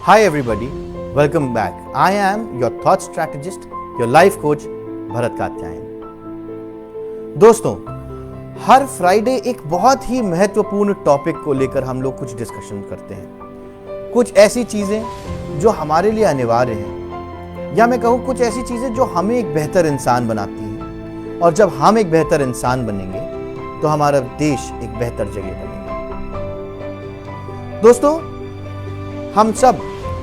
Hi everybody, welcome back. I am your thought strategist, your life coach Bharat Katyayan. दोस्तों, हर Friday एक बहुत ही महत्वपूर्ण topic को लेकर हम लोग कुछ डिस्कशन करते हैं। कुछ ऐसी चीजें जो हमारे लिए अनिवार्य हैं, या मैं कहूँ कुछ ऐसी चीजें जो हमें एक बेहतर इंसान बनाती हैं। और जब हम एक बेहतर इंसान बनेंगे तो हमारा देश एक बेहतर जगह बनेगा। दोस्तों, हम सब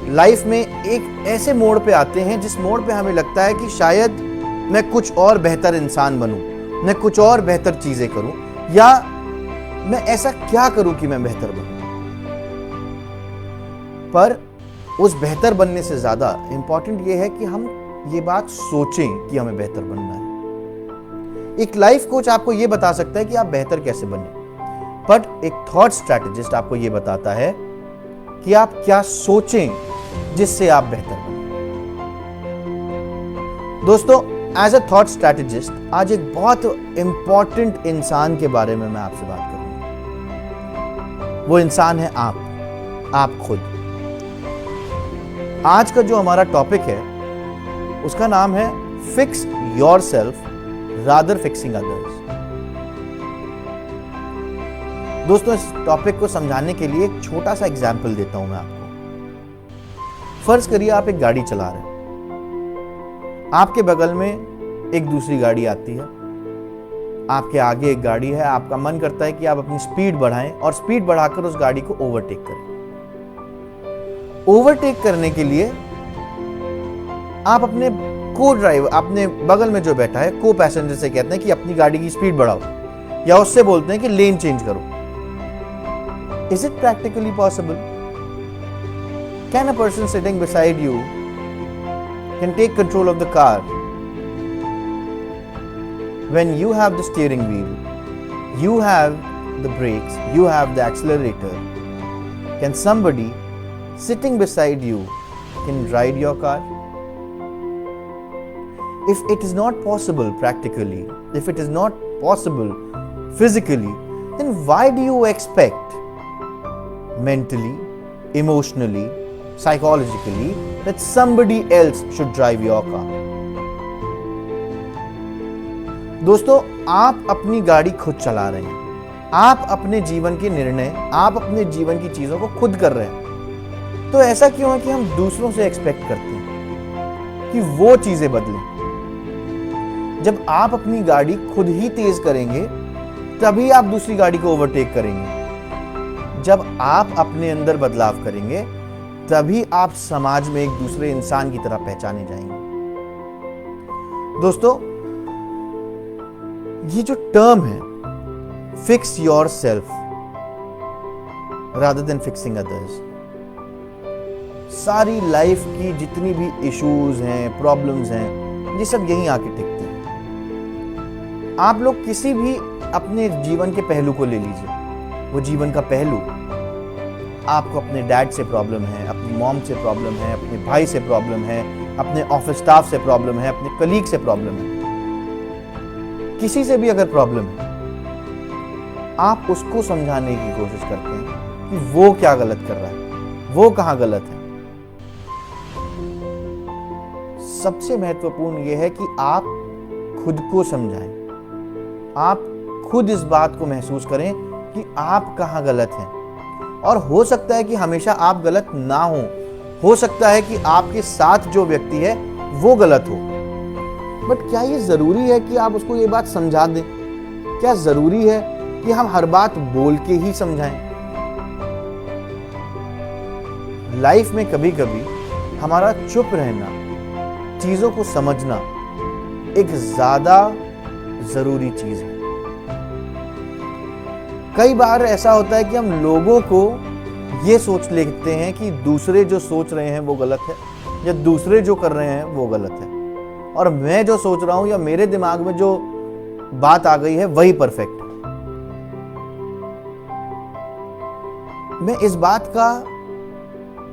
लाइफ में एक ऐसे मोड़ पे आते हैं जिस मोड़ पे हमें लगता है कि शायद मैं कुछ और बेहतर इंसान बनूं, मैं कुछ और बेहतर चीजें करूं, या मैं ऐसा क्या करूं कि मैं बेहतर बनूं। पर उस बेहतर बनने से ज्यादा इंपॉर्टेंट यह है कि हम ये बात सोचें कि हमें बेहतर बनना है। एक लाइफ कोच आपको यह बता सकता है कि आप बेहतर कैसे बने, बट एक थॉट स्ट्रैटेजिस्ट आपको यह बताता है कि आप क्या सोचें जिससे आप बेहतर बने। दोस्तों, एज अ थॉट स्ट्रैटेजिस्ट आज एक बहुत इंपॉर्टेंट इंसान के बारे में मैं आपसे बात करूंगा। वो इंसान है आप खुद। आज का जो हमारा टॉपिक है उसका नाम है fix yourself rather fixing others. दोस्तों, इस टॉपिक को समझाने के लिए एक छोटा सा एग्जाम्पल देता हूं मैं आपको। फर्ज करिए आप एक गाड़ी चला रहे हैं, आपके बगल में एक दूसरी गाड़ी आती है, आपके आगे एक गाड़ी है, आपका मन करता है कि आप अपनी स्पीड बढ़ाएं और स्पीड बढ़ाकर उस गाड़ी को ओवरटेक करें। ओवरटेक करने के लिए आप अपने को ड्राइवर, अपने बगल में जो बैठा है को पैसेंजर से कहते हैं कि अपनी गाड़ी की स्पीड बढ़ाओ, या उससे बोलते हैं कि लेन चेंज करो। Is it practically possible? Can a person sitting beside you can take control of the car when you have the steering wheel, you have the brakes, you have the accelerator? Can somebody sitting beside you can ride your car? If it is not possible practically, if it is not possible physically, then why do you expect mentally, emotionally, psychologically that somebody else should drive your car? दोस्तों, आप अपनी गाड़ी खुद चला रहे हैं, आप अपने जीवन के निर्णय, आप अपने जीवन की चीजों को खुद कर रहे हैं। तो ऐसा क्यों है कि हम दूसरों से एक्सपेक्ट करते हैं कि वो चीजें बदलें? जब आप अपनी गाड़ी खुद ही तेज करेंगे तभी आप दूसरी गाड़ी को ओवरटेक करेंगे। जब आप अपने अंदर बदलाव करेंगे तभी आप समाज में एक दूसरे इंसान की तरह पहचाने जाएंगे। दोस्तों, ये जो टर्म है fix your self rather than fixing others, सारी लाइफ की जितनी भी इश्यूज हैं, प्रॉब्लम्स हैं, ये सब यहीं आके टिकते हैं। आप लोग किसी भी अपने जीवन के पहलू को ले लीजिए। वो जीवन का पहलू, आपको अपने डैड से प्रॉब्लम है, अपनी मॉम से प्रॉब्लम है, अपने भाई से प्रॉब्लम है, अपने ऑफिस स्टाफ से प्रॉब्लम है, अपने कलीग से प्रॉब्लम है, किसी से भी अगर प्रॉब्लम है, आप उसको समझाने की कोशिश करते हैं कि वो क्या गलत कर रहा है, वो कहाँ गलत है। सबसे महत्वपूर्ण यह है कि आप खुद को समझाएं, आप खुद इस बात को महसूस करें कि आप कहाँ गलत हैं। और हो सकता है कि हमेशा आप गलत ना हो सकता है कि आपके साथ जो व्यक्ति है वो गलत हो, बट क्या ये जरूरी है कि आप उसको ये बात समझा दें? क्या जरूरी है कि हम हर बात बोल के ही समझाएं? लाइफ में कभी कभी हमारा चुप रहना, चीजों को समझना एक ज्यादा जरूरी चीज है। कई बार ऐसा होता है कि हम लोगों को ये सोच लेते हैं कि दूसरे जो सोच रहे हैं वो गलत है, या दूसरे जो कर रहे हैं वो गलत है, और मैं जो सोच रहा हूं या मेरे दिमाग में जो बात आ गई है वही परफेक्ट है। मैं इस बात का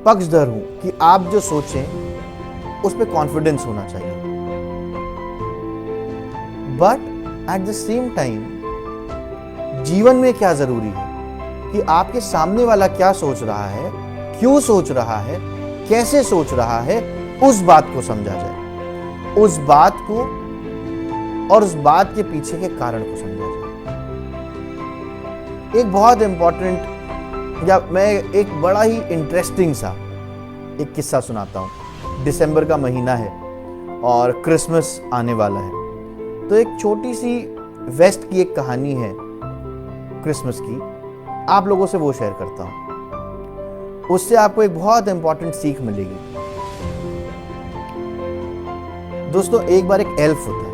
पक्षधर हूं कि आप जो सोचें उस पर कॉन्फिडेंस होना चाहिए, but at the same time जीवन में क्या जरूरी है कि आपके सामने वाला क्या सोच रहा है, क्यों सोच रहा है, कैसे सोच रहा है उस बात को समझा जाए, उस बात को और उस बात के पीछे के कारण को समझा जाए। एक बहुत इंपॉर्टेंट या मैं एक बड़ा ही इंटरेस्टिंग सा एक किस्सा सुनाता हूँ। दिसंबर का महीना है और क्रिसमस आने वाला है, तो एक छोटी सी वेस्ट की एक कहानी है क्रिसमस की, आप लोगों से वो शेयर करता हूँ। उससे आपको एक बहुत इंपॉर्टेंट सीख मिलेगी। दोस्तों, एक बार एक एल्फ होता है,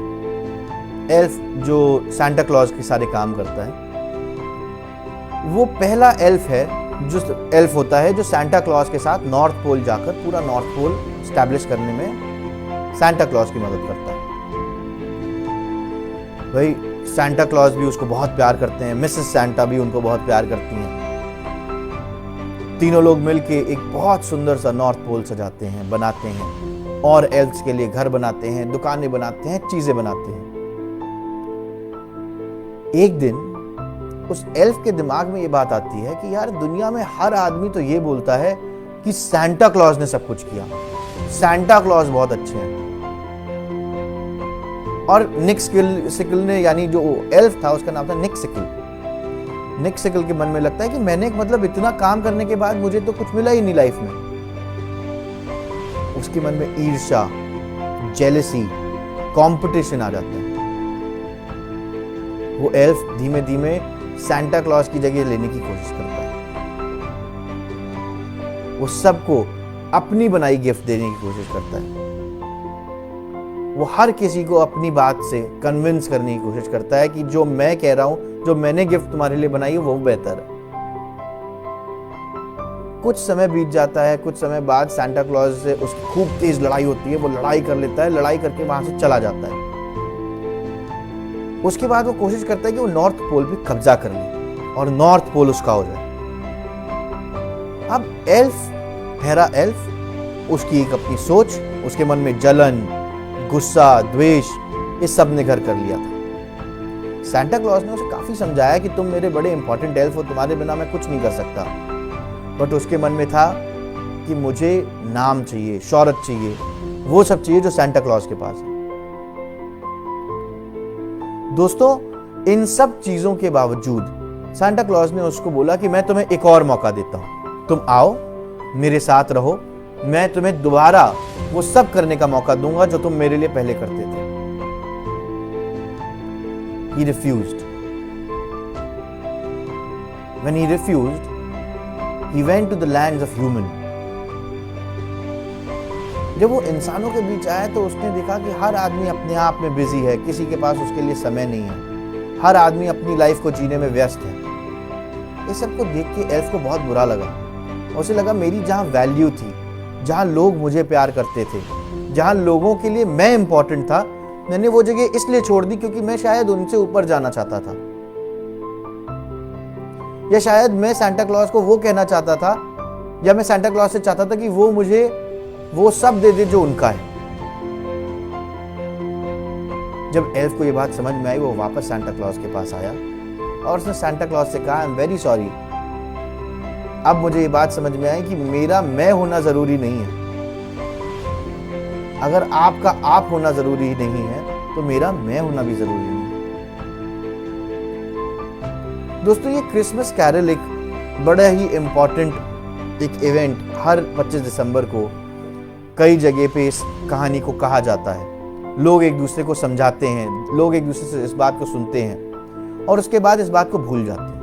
एल्फ जो सांता क्लॉज के सारे काम करता है। वो पहला एल्फ है जो एल्फ होता है जो सांता क्लॉज के साथ नॉर्थ पोल जाकर पूरा नॉर्थ पोल स्टैब्लिश करने में सांता क्लॉज की मदद करता है। भाई सांता क्लॉज भी उसको बहुत प्यार करते हैं, मिसेस सांता भी उनको बहुत प्यार करती हैं। तीनों लोग मिलके एक बहुत सुंदर सा नॉर्थ पोल सजाते हैं, बनाते हैं, और एल्फ्स के लिए घर बनाते हैं, दुकानें बनाते हैं, चीजें बनाते हैं। एक दिन उस एल्फ के दिमाग में ये बात आती है कि यार, दुनिया में हर आदमी तो ये बोलता है कि सांता क्लॉज ने सब कुछ किया, सांता क्लॉज बहुत अच्छे हैं। और निक सिकल ने, यानी जो एल्फ था उसका नाम था निक सिकल, निक सिकल के मन में लगता है कि मैंने मतलब इतना काम करने के बाद मुझे तो कुछ मिला ही नहीं लाइफ में। उसके मन में ईर्ष्या, जेलसी, कंपटीशन आ जाता है। वो एल्फ धीमे धीमे सांता क्लॉज की जगह लेने की कोशिश करता है। वो सबको अपनी बनाई गिफ्ट देने की कोशिश करता है। वो हर किसी को अपनी बात से कन्विंस करने की कोशिश करता है कि जो मैं कह रहा हूं, जो मैंने गिफ्ट तुम्हारे लिए बनाई है वो बेहतर है। कुछ समय बीत जाता है, कुछ समय बाद सांता क्लॉज से उसकी खूब तेज लड़ाई होती है। वो लड़ाई कर लेता है, लड़ाई करके वहां से चला जाता है। उसके बाद वो कोशिश करता है कि वो नॉर्थ पोल पे कब्जा कर ले और नॉर्थ पोल उसका हो जाए। अब एल्फ, ठहरा एल्फ, उसकी एक अपनी सोच, उसके मन में जलन, गुस्सा, द्वेष, ये सब ने घर कर लिया था। सांता क्लॉज ने उसे काफी समझाया कि तुम मेरे बड़े इंपॉर्टेंट एल्फ हो, तुम्हारे बिना मैं कुछ नहीं कर सकता। बट उसके मन में था कि मुझे नाम चाहिए, शोहरत चाहिए, वो सब चाहिए जो सांता क्लॉज के पास है। दोस्तों, इन सब चीजों के बावजूद सांता क्लॉज ने उसको बोला कि मैं तुम्हें एक और मौका देता हूं, तुम आओ, मेरे साथ रहो, मैं तुम्हें दोबारा वो सब करने का मौका दूंगा जो तुम मेरे लिए पहले करते थे। He refused. When he refused, he went to the lands of human. जब वो इंसानों के बीच आया तो उसने देखा कि हर आदमी अपने आप में बिजी है, किसी के पास उसके लिए समय नहीं है, हर आदमी अपनी लाइफ को जीने में व्यस्त है। ये सब को देख के एल्फ को बहुत बुरा लगा। उसे लगा मेरी जहां वैल्यू थी, जहां लोग मुझे प्यार करते थे, जहां लोगों के लिए मैं इंपॉर्टेंट था, मैंने वो जगह इसलिए छोड़ दी क्योंकि मैं शायद उनसे ऊपर जाना चाहता था, या शायद मैं सांता क्लॉज को वो कहना चाहता था, या मैं सांता क्लॉज से चाहता था कि वो मुझे वो सब दे दे जो उनका है। जब एल्फ को ये बात समझ में आई, वो वापस सांता क्लॉज के पास आया और उसने सांता क्लॉज से कहा, आई एम वेरी सॉरी, अब मुझे ये बात समझ में आई कि मेरा मैं होना जरूरी नहीं है। अगर आपका आप होना जरूरी नहीं है तो मेरा मैं होना भी जरूरी नहीं है। दोस्तों, ये क्रिसमस कैरल एक बड़ा ही इंपॉर्टेंट एक इवेंट हर 25 दिसंबर को कई जगह पे इस कहानी को कहा जाता है। लोग एक दूसरे को समझाते हैं, लोग एक दूसरे से इस बात को सुनते हैं और उसके बाद इस बात को भूल जाते हैं।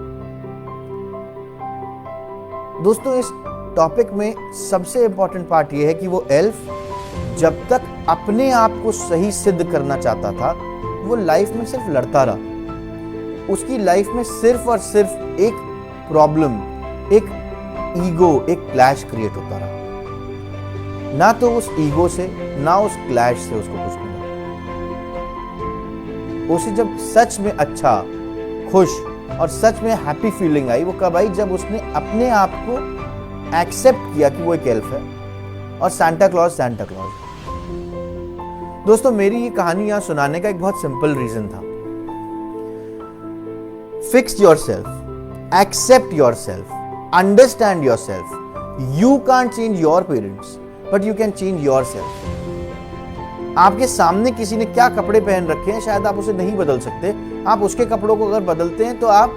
दोस्तों, इस टॉपिक में सबसे इंपॉर्टेंट पार्ट ये है कि वो एल्फ जब तक अपने आप को सही सिद्ध करना चाहता था, वो लाइफ में सिर्फ लड़ता रहा। उसकी लाइफ में सिर्फ और सिर्फ एक प्रॉब्लम, एक ईगो, एक क्लैश क्रिएट होता रहा। ना तो उस ईगो से, ना उस क्लैश से उसको कुछ मिला। उसे जब सच में अच्छा, खुश और सच में हैप्पी फीलिंग आई, वो कब आई? जब उसने अपने आप को एक्सेप्ट किया कि वो एक एल्फ है और सांता क्लॉज सांता क्लॉज। दोस्तों, मेरी ये कहानी यहां सुनाने का एक बहुत सिंपल रीजन था। Fix yourself, accept yourself, understand yourself. You can't change your parents, but you can change yourself. आपके सामने किसी ने क्या कपड़े पहन रखे हैं, शायद आप उसे नहीं बदल सकते। आप उसके कपड़ों को अगर बदलते हैं तो आप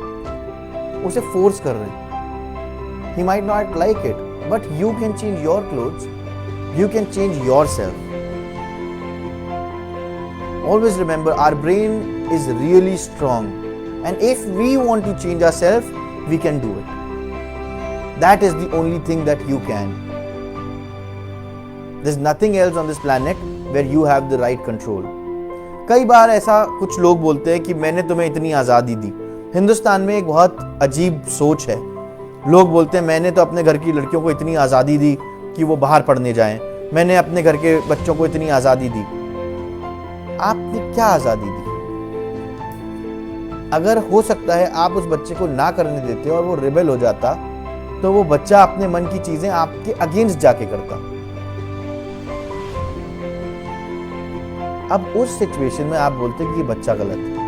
उसे फोर्स कर रहे हैं। He might not like it, but you can change your clothes. You can change yourself. Always remember, our brain is really strong, and if we want to change ourselves, we can do it. That is the only thing that you can. There's nothing else on this planet where you have the right control. कई बार ऐसा कुछ लोग बोलते हैं कि मैंने तुम्हें इतनी आज़ादी दी। हिंदुस्तान में एक बहुत अजीब सोच है। लोग बोलते हैं मैंने तो अपने घर की लड़कियों को इतनी आज़ादी दी कि वो बाहर पढ़ने जाएं, मैंने अपने घर के बच्चों को इतनी आज़ादी दी। आपने क्या आज़ादी दी? अगर हो सकता है आप उस बच्चे को ना करने देते और वो रिबेल हो जाता, तो वो बच्चा अपने मन की चीजें आपके अगेंस्ट जाके करता। अब उस सिचुएशन में आप बोलते हैं कि ये बच्चा गलत है।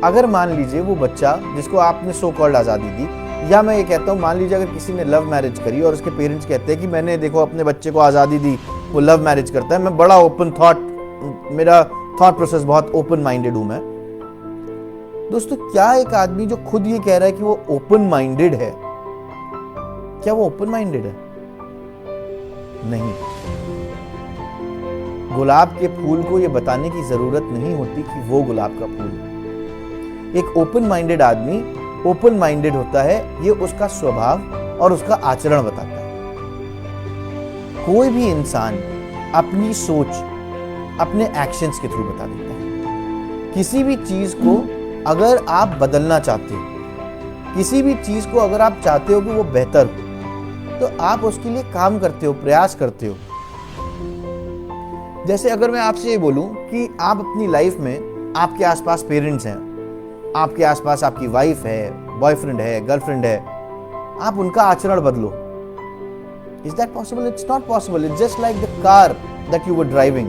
अगर मान लीजिए वो बच्चा जिसको आपने सो कॉल्ड आज़ादी दी, या मैं ये कहता हूँ मान लीजिए अगर किसी ने लव मैरिज करी और उसके पेरेंट्स कहते हैं कि मैंने देखो अपने बच्चे को आज़ादी दी, वो लव मैरिज करता है, मैं बड़ा ओपन थॉट, मेरा थॉट प्रोसेस बहुत ओपन माइंडेड हूं मैं। दोस्तों, क्या एक आदमी जो खुद ये कह रहा है कि वो ओपन माइंडेड है, क्या वो ओपन माइंडेड है? नहीं। गुलाब के फूल को ये बताने की जरूरत नहीं होती कि वो गुलाब का फूल है। एक ओपन माइंडेड आदमी ओपन माइंडेड होता है, ये उसका स्वभाव और उसका आचरण बताता है। कोई भी इंसान अपनी सोच अपने एक्शंस के थ्रू बता देता है। किसी भी चीज को अगर आप बदलना चाहते हो, किसी भी चीज को अगर आप चाहते हो कि वो बेहतर हो, तो आप उसके लिए काम करते हो, प्रयास करते हो। जैसे अगर मैं आपसे ये बोलूं कि आप अपनी लाइफ में, आपके आसपास पेरेंट्स हैं, आपके आसपास आपकी वाइफ है, बॉयफ्रेंड है, गर्लफ्रेंड है, आप उनका आचरण बदलो। Is that possible? It's not possible. It's just like the car that you were driving.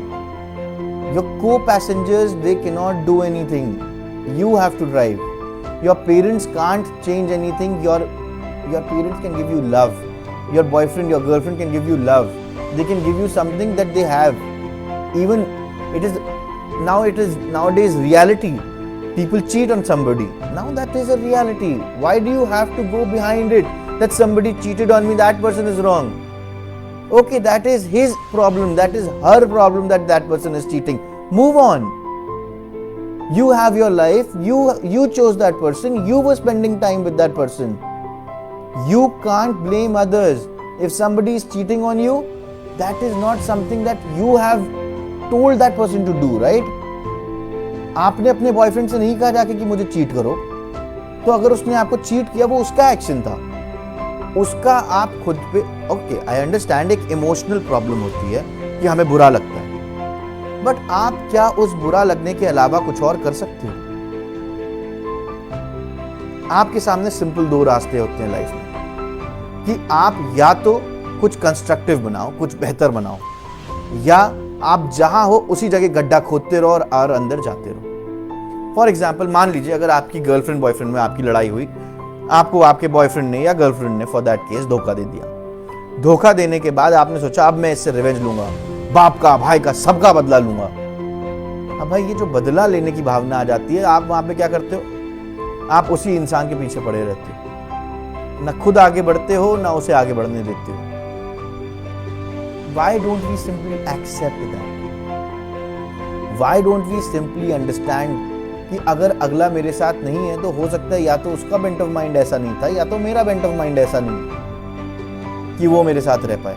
Your co-passengers, they cannot do anything. You have to drive. Your parents can't change anything. Your parents can give you love. Your boyfriend, your girlfriend can give you love. They can give you something that they have. Even it is nowadays reality. People cheat on somebody. Now that is a reality. Why do you have to go behind it? That somebody cheated on me, that person is wrong. Okay, that is his problem, that is her problem that that person is cheating. Move on. You have your life, you chose that person, you were spending time with that person. You can't blame others. If somebody is cheating on you, that is not something that you have told that person to do, right? आपने अपने boyfriend से नहीं कहा जाके कि मुझे cheat करो। तो अगर उसने आपको चीट किया, वो उसका एक्शन था, उसका आप खुद पे। ओके, आई अंडरस्टैंड, एक इमोशनल प्रॉब्लम होती है कि हमें बुरा लगता है, बट आप क्या उस बुरा लगने के अलावा कुछ और कर सकते हो? आपके सामने सिंपल दो रास्ते होते हैं लाइफ में कि आप या तो कुछ कंस्ट्रक्टिव बनाओ, कुछ बेहतर बनाओ, या आप जहां हो उसी जगह गड्ढा खोदते रहो और अंदर जाते रहो। फॉर एग्जाम्पल, मान लीजिए अगर आपकी गर्लफ्रेंड बॉयफ्रेंड में आपकी लड़ाई हुई, आपको आपके बॉयफ्रेंड ने या गर्लफ्रेंड ने फॉर दैट केस धोखा दे दिया। धोखा देने के बाद आपने सोचा अब मैं इससे रिवेंज लूंगा, बाप का, भाई का, सबका बदला लूंगा। अब भाई ये जो बदला लेने की भावना आ जाती है, आप वहां पे क्या करते हो? आप उसी इंसान के पीछे पड़े रहते हो, ना खुद आगे बढ़ते हो ना उसे आगे बढ़ने देते हो। Why don't we simply accept that? Why don't we simply understand कि अगर अगला मेरे साथ नहीं है तो हो सकता है या तो उसका बेंट ऑफ माइंड ऐसा नहीं था, या तो मेरा बेंट ऑफ माइंड ऐसा नहीं कि वो मेरे साथ रह पाए।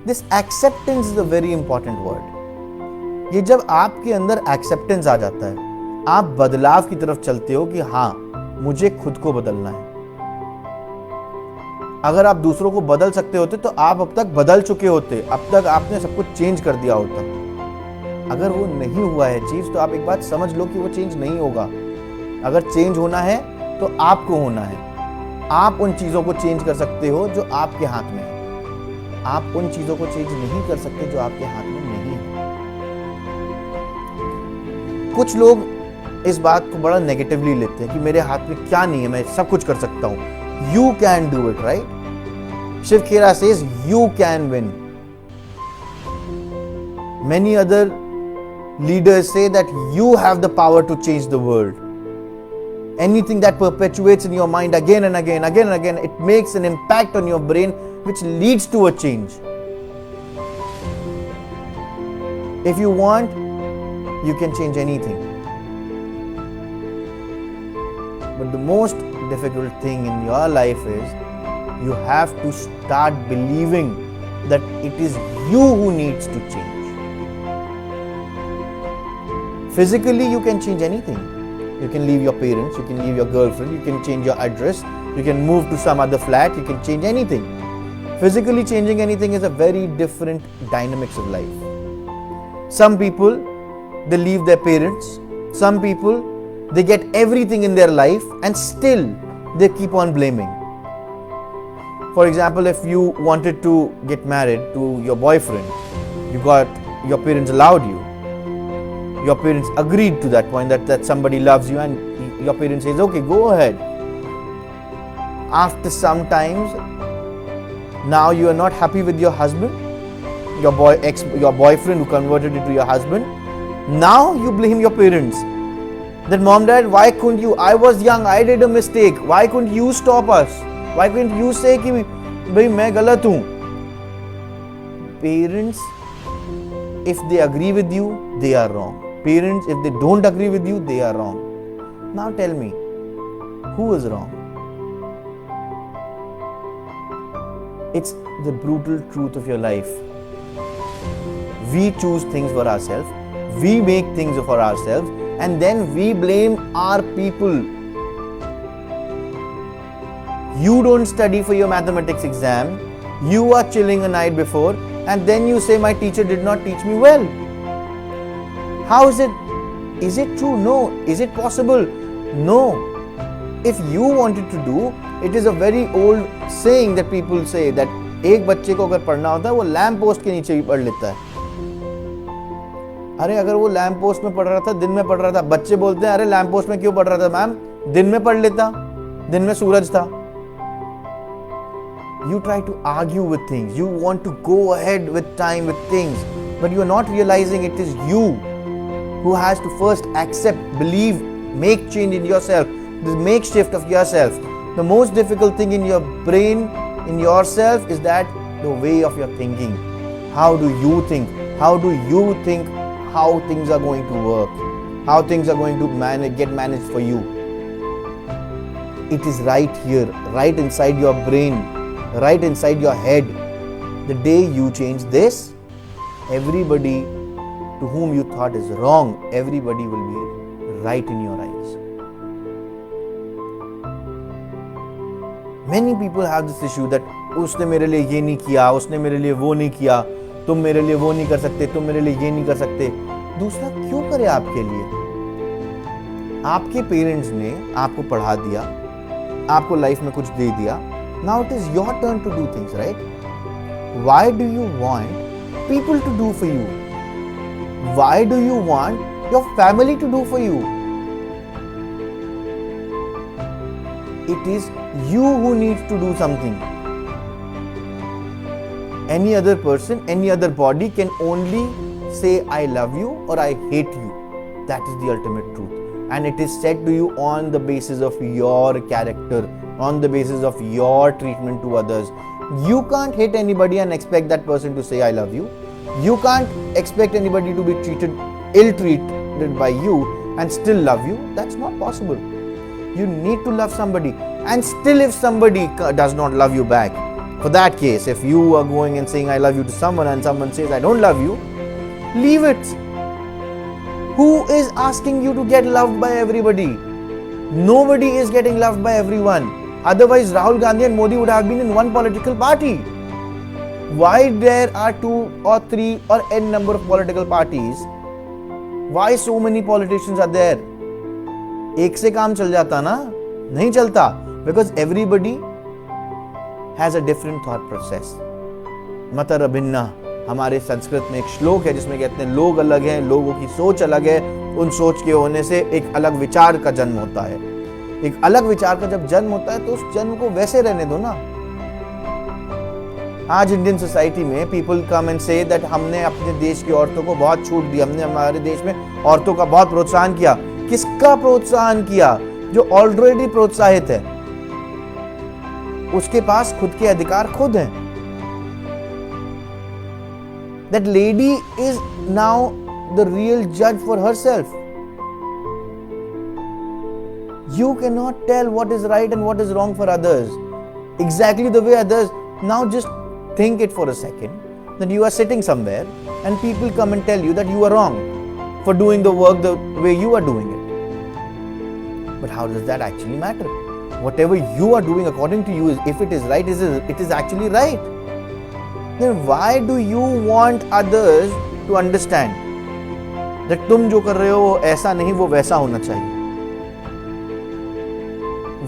This acceptance is a very important word. ये जब आपके अंदर एक्सेप्टेंस आ जाता है, आप बदलाव की तरफ चलते हो कि हाँ, मुझे खुद को बदलना है। अगर आप दूसरों को बदल सकते होते तो आप अब तक बदल चुके होते, अब तक आपने सब कुछ चेंज कर दिया होता। अगर वो नहीं हुआ है चीज, तो आप एक बात समझ लो कि वो चेंज नहीं होगा। अगर चेंज होना है तो आपको होना है। आप उन चीजों को चेंज कर सकते हो जो आपके हाथ में है, आप उन चीजों को चेंज नहीं कर सकते जो आपके हाथ में नहीं है। कुछ लोग इस बात को बड़ा नेगेटिवली लेते हैं कि मेरे हाथ में क्या नहीं है, मैं सब कुछ कर सकता हूं। You can do it, right? Shiv Khera says you can win. Many other leaders say that you have the power to change the world. Anything that perpetuates in your mind again and again, it makes an impact on your brain which leads to a change. If you want, you can change anything. But the most difficult thing in your life is you have to start believing that it is you who needs to change. Physically, you can change anything. You can leave your parents, you can leave your girlfriend, you can change your address, you can move to some other flat, you can change anything. Physically changing anything is a very different dynamics of life. Some people, they leave their parents. Some people, they get everything in their life and still they keep on blaming. For example, if you wanted to get married to your boyfriend, your parents allowed you. Your parents agreed to that point that somebody loves you, and your parents says, okay, go ahead. After some times, now you are not happy with your husband, your boyfriend who converted into your husband. Now you blame your parents. That mom, dad, why couldn't you? I was young, I did a mistake. Why couldn't you stop us? Why couldn't you say कि भाई मैं गलत हूँ? Parents, if they agree with you, they are wrong. Parents, if they don't agree with you, they are wrong. Now tell me, who is wrong? It's the brutal truth of your life. We choose things for ourselves, we make things for ourselves, and then we blame our people. You don't study for your mathematics exam, you are chilling a night before, and then you say my teacher did not teach me well. How is it? Is it true? No. Is it possible? No. If you wanted to do, it is a very old saying that people say that एक बच्चे को अगर पढ़ना होता है वो lamp post के नीचे भी पढ़ लेता है. अरे अगर वो लैम्प पोस्ट में पढ़ रहा था, दिन में पढ़ रहा था, बच्चे बोलते हैं अरे लैम्प पोस्ट में क्यों पढ़ रहा था मैम, दिन में पढ़ लेता, दिन में सूरज था. You try to argue with things, you want to go ahead with time with things, but you are not realizing it is you who has to first accept, believe, make change in yourself, make shift of yourself. The most difficult thing in your brain, in yourself, is that the way of your thinking. How do you think? How do you think how things are going to work? How things are going to get managed for you? It is right here, right inside your brain, right inside your head. The day you change this, everybody to whom you thought is wrong, everybody will be right in your eyes. Many people have this issue that उसने मेरे लिए ये नहीं किया, उसने मेरे लिए वो नहीं किया, तुम मेरे लिए वो नहीं कर सकते, तुम मेरे लिए ये नहीं कर सकते. दूसरा क्यों करे आपके लिए? आपके पेरेंट्स ने आपको पढ़ा दिया, आपको लाइफ में कुछ दे दिया. Now it is your turn to do things, right? Why do you want people to do for you? Why do you want your family to do for you? It is you who needs to do something. Any other person, any other body can only say I love you or I hate you. That is the ultimate truth. And it is said to you on the basis of your character, on the basis of your treatment to others. You can't hate anybody and expect that person to say I love you. You can't expect anybody to be ill-treated by you and still love you. That's not possible. You need to love somebody. And still if somebody does not love you back, for that case, if you are going and saying I love you to someone and someone says I don't love you, leave it. Who is asking you to get loved by everybody? Nobody is getting loved by everyone. Otherwise, Rahul Gandhi and Modi would have been in one political party. Why there are 2 or 3 or n number of political parties? Why so many politicians are there? एक से काम चल जाता ना? नहीं चलता. Because everybody has a different thought process. मतरभिन्ना, हमारे संस्कृत में एक श्लोक है जिसमें कहते हैं लोग अलग हैं, लोगों की सोच अलग है, उन सोच के होने से एक अलग विचार का जन्म होता है. एक अलग विचार का जब जन्म होता है तो उस जन्म को वैसे रहने दो ना. आज इंडियन सोसाइटी में people come and say that हमने अपने देश की औरतों को बहुत छूट दी, हमने हमारे देश में औरतों का बहुत प्रोत्साहन किया। किसका प्रोत्साहन किया? जो ऑलरेडी प्रोत्साहित है, उसके पास खुद के अधिकार खुद हैं। That lady is now the real judge for herself. You cannot tell what is right and what is wrong for others exactly the way others. Now just think it for a second, that you are sitting somewhere and people come and tell you that you are wrong for doing the work the way you are doing it. But how does that actually matter? Whatever you are doing according to you, if it is right, it is actually right. Then why do you want others to understand that तुम जो कर रहे हो वो ऐसा नहीं, वो वैसा होना चाहिए?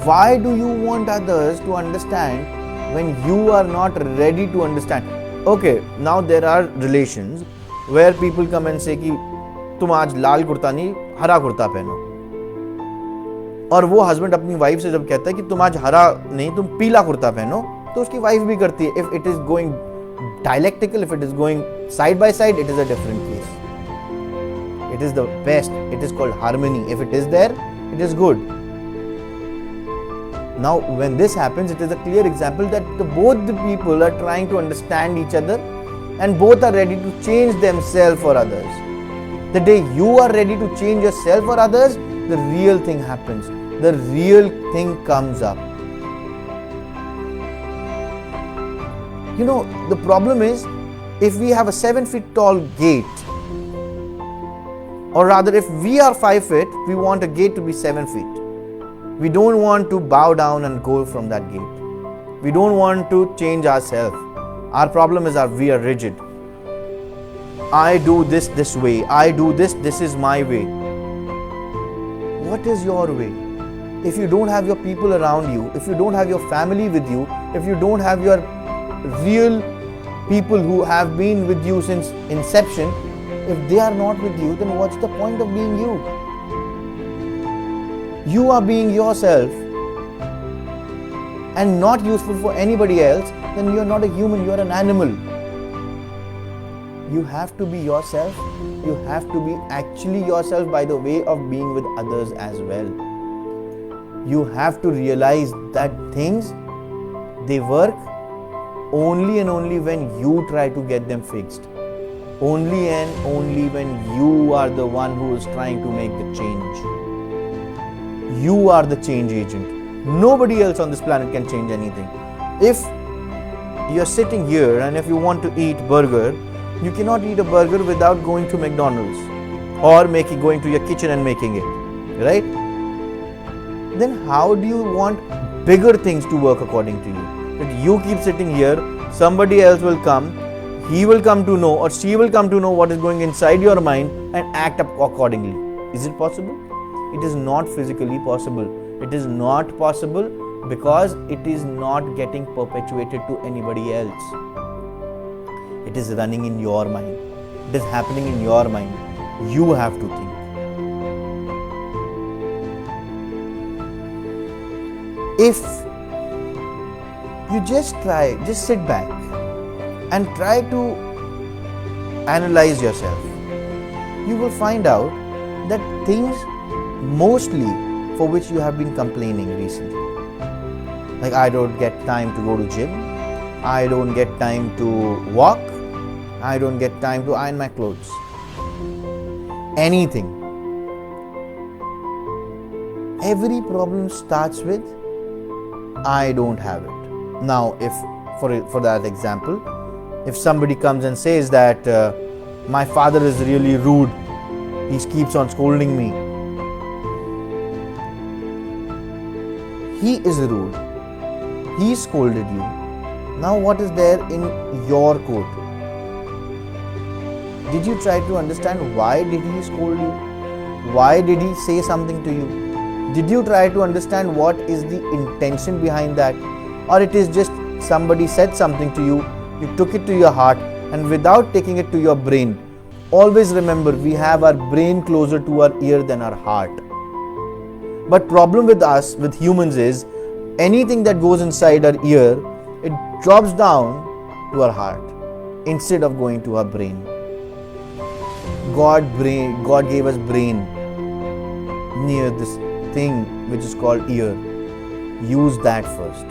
Why do you want others to understand when you are not ready to understand? Okay, now there are relations where people come and say कि तुम आज लाल कुर्ता नहीं हरा कुर्ता पहनो, और वो हस्बैंड अपनी वाइफ से जब कहता है कि तुम आज हरा नहीं तुम पीला कुर्ता पहनो, तो उसकी वाइफ भी करती है. If it is going dialectical, if it is going side by side, it is a different case. It is the best, it is called harmony. If it is there, it is good. Now when this happens, it is a clear example that both the people are trying to understand each other and both are ready to change themselves for others. The day you are ready to change yourself for others, the real thing happens, the real thing comes up. You know, the problem is, if we have a 7 feet tall gate, or rather if we are 5 feet, we want a gate to be 7 feet. We don't want to bow down and go from that gate. We don't want to change ourselves. Our problem is that we are rigid. I do this way. I do this is my way. What is your way? If you don't have your people around you, if you don't have your family with you, if you don't have your real people who have been with you since inception, if they are not with you, then what's the point of being you? You are being yourself and not useful for anybody else, then you are not a human, you are an animal. You have to be yourself. You have to be actually yourself by the way of being with others as well. You have to realize that things, they work only and only when you try to get them fixed. Only and only when you are the one who is trying to make the change. You are the change agent. Nobody else on this planet can change anything. If you are sitting here and if you want to eat burger, you cannot eat a burger without going to McDonald's or going to your kitchen and making it, right? Then how do you want bigger things to work according to you? That you keep sitting here, somebody else will come, he will come to know or she will come to know what is going inside your mind and act up accordingly. Is it possible? It is not physically possible. It is not possible because it is not getting perpetuated to anybody else. It is running in your mind. It is happening in your mind. You have to think. If you just sit back and try to analyze yourself, you will find out that things mostly for which you have been complaining recently, like I don't get time to go to gym, I don't get time to walk, I don't get time to iron my clothes, anything. Every problem starts with I don't have it. Now, if for that example, if somebody comes and says that my father is really rude, he keeps on scolding me, he is rude, he scolded you. Now what is there in your coat? Did you try to understand why did he scold you? Why did he say something to you? Did you try to understand what is the intention behind that? Or it is just somebody said something to you, you took it to your heart, and without taking it to your brain. Always remember, we have our brain closer to our ear than our heart. But problem with us, with humans, is anything that goes inside our ear, it drops down to our heart instead of going to our brain. God gave us brain near this thing which is called ear. Use that first.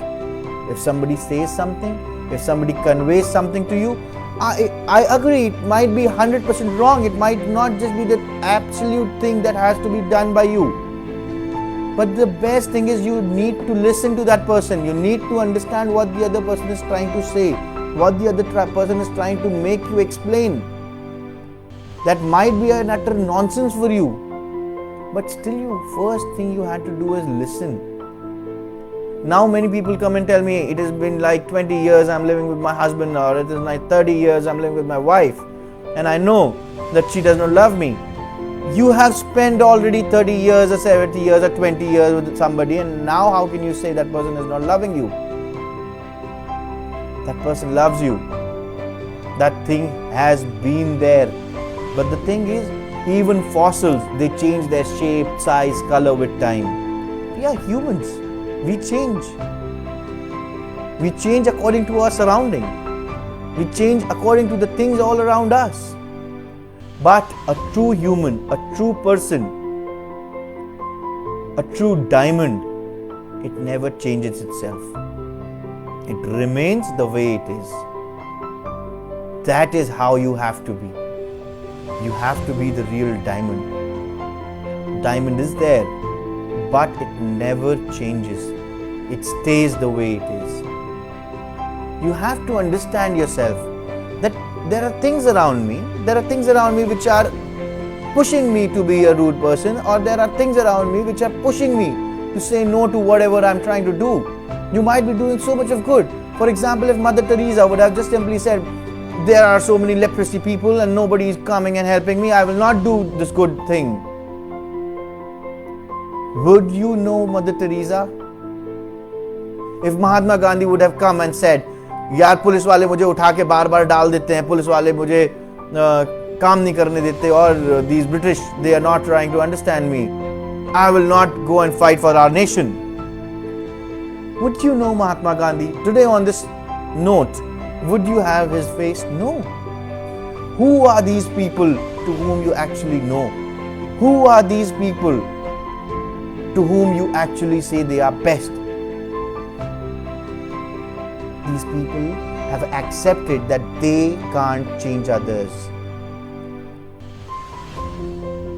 If somebody says something, if somebody conveys something to you, I agree, it might be 100% wrong. It might not just be the absolute thing that has to be done by you. But the best thing is you need to listen to that person. You need to understand what the other person is trying to say, what the other person is trying to make you explain. That might be an utter nonsense for you. But still, first thing you had to do is listen. Now many people come and tell me, it has been like 20 years I'm living with my husband, or it is like 30 years I'm living with my wife, and I know that she does not love me. You have spent already 30 years or 70 years or 20 years with somebody, and now how can you say that person is not loving you? That person loves you. That thing has been there. But the thing is, even fossils, they change their shape, size, color with time. We are humans. We change. We change according to our surrounding. We change according to the things all around us. But a true human, a true person, a true diamond, it never changes itself. It remains the way it is. That is how you have to be. You have to be the real diamond. Diamond is there, but it never changes. It stays the way it is. You have to understand yourself that there are things around me which are pushing me to be a rude person, or there are things around me which are pushing me to say no to whatever I'm trying to do. You might be doing so much of good. For example, if Mother Teresa would have just simply said, there are so many leprosy people and nobody is coming and helping me, I will not do this good thing. Would you know Mother Teresa? If Mahatma Gandhi would have come and said, यार police वाले मुझे उठा के बार बार डाल देते हैं, police वाले मुझे काम नहीं करने देते, और these British, they are not trying to understand me, I will not go and fight for our nation. Would you know Mahatma Gandhi? Today on this note, would you have his face? No. Who are these people to whom you actually know? Who are these people to whom you actually say they are best? These people have accepted that they can't change others.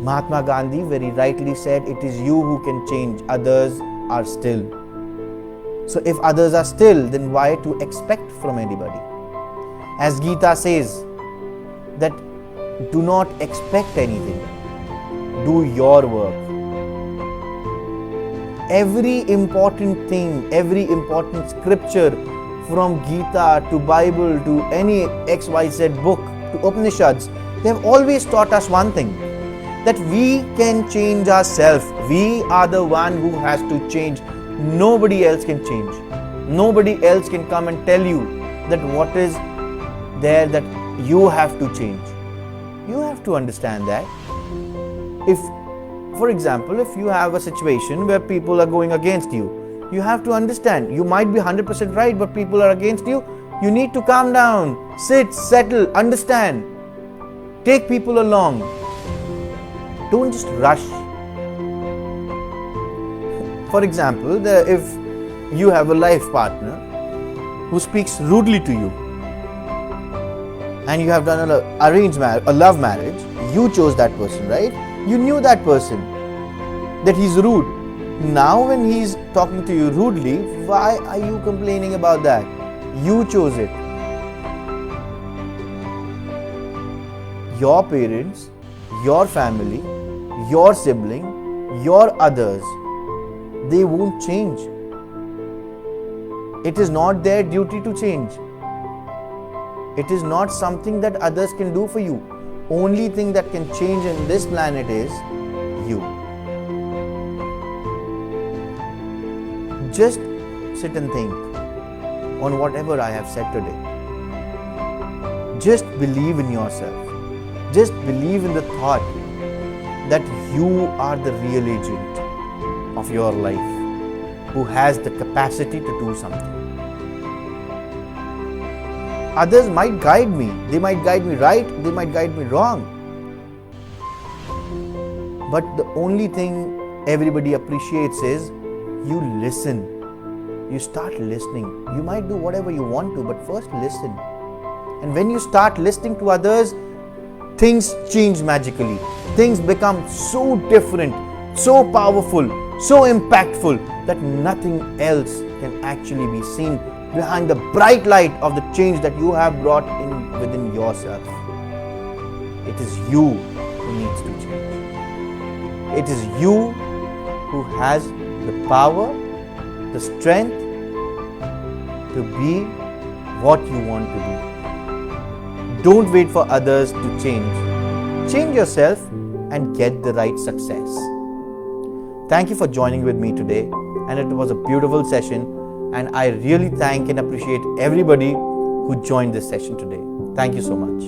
Mahatma Gandhi very rightly said, it is you who can change, others are still. So if others are still, then why to expect from anybody? As Gita says, that do not expect anything. Do your work. Every important thing, every important scripture, from Gita to Bible to any XYZ book to Upanishads, they have always taught us one thing, that we can change ourselves. We are the one who has to change. Nobody else can change. Nobody else can come and tell you that what is there that you have to change. You have to understand that. If, for example, if you have a situation where people are going against you, you have to understand, you might be 100% right, but people are against you. You need to calm down, sit, settle, understand. Take people along. Don't just rush. For example, if you have a life partner who speaks rudely to you, and you have done a love marriage, you chose that person, right? You knew that person, that he's rude. Now when he's talking to you rudely, why are you complaining about that? You chose it. Your parents, your family, your sibling, your others, they won't change. It is not their duty to change. It is not something that others can do for you. Only thing that can change in this planet is you. Just sit and think on whatever I have said today. Just believe in yourself. Just believe in the thought that you are the real agent of your life, who has the capacity to do something. others might guide me. They might guide me right, they might guide me wrong. But the only thing everybody appreciates is you listen. You start listening. You might do whatever you want to, but first listen. And when you start listening to others, things change magically. Things become so different, so powerful, so impactful that nothing else can actually be seen behind the bright light of the change that you have brought in within yourself. It is you who needs to change. It is you who has the power, the strength to be what you want to be. Don't wait for others to change. Change yourself and get the right success. Thank you for joining with me today, and it was a beautiful session, and I really thank and appreciate everybody who joined this session today. Thank you so much.